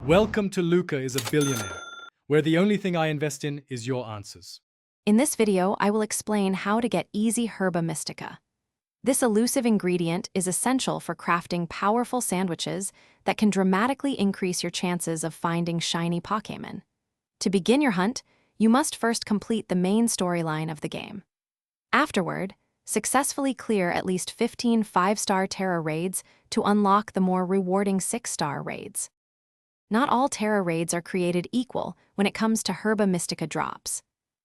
Welcome to Luca is a Billionaire, where the only thing I invest in is your answers. In this video, I will explain how to get easy Herba Mystica. This elusive ingredient is essential for crafting powerful sandwiches that can dramatically increase your chances of finding shiny Pokémon. To begin your hunt, you must first complete the main storyline of the game. Afterward, successfully clear at least 15 5-star Terra raids to unlock the more rewarding 6-star raids. Not all Terra raids are created equal when it comes to Herba Mystica drops.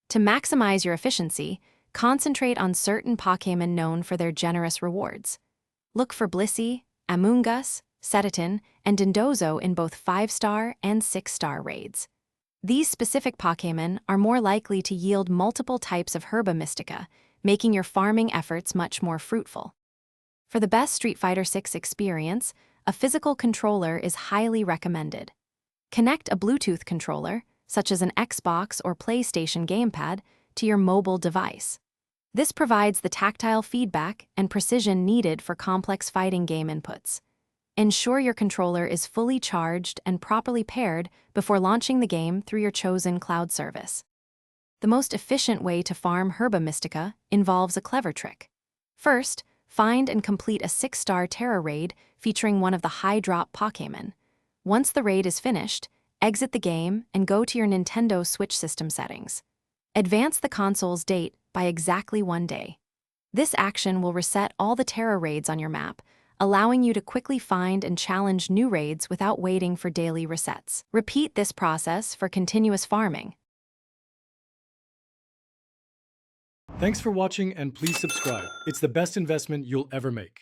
To maximize your efficiency, concentrate on certain Pokémon known for their generous rewards. Look for Blissey, Amoonguss, Sedatin, and Dindozo in both 5-star and 6-star raids. These specific Pokémon are more likely to yield multiple types of Herba Mystica, making your farming efforts much more fruitful. For the best Street Fighter VI experience, a physical controller is highly recommended. Connect a Bluetooth controller, such as an Xbox or PlayStation gamepad, to your mobile device. This provides the tactile feedback and precision needed for complex fighting game inputs. Ensure your controller is fully charged and properly paired before launching the game through your chosen cloud service. The most efficient way to farm Herba Mystica involves a clever trick. First, find and complete a 6-star Terra raid featuring one of the high-drop Pokémon. Once the raid is finished, exit the game and go to your Nintendo Switch system settings. Advance the console's date by exactly 1 day. This action will reset all the Terra raids on your map, allowing you to quickly find and challenge new raids without waiting for daily resets. Repeat this process for continuous farming. Thanks for watching and please subscribe. It's the best investment you'll ever make.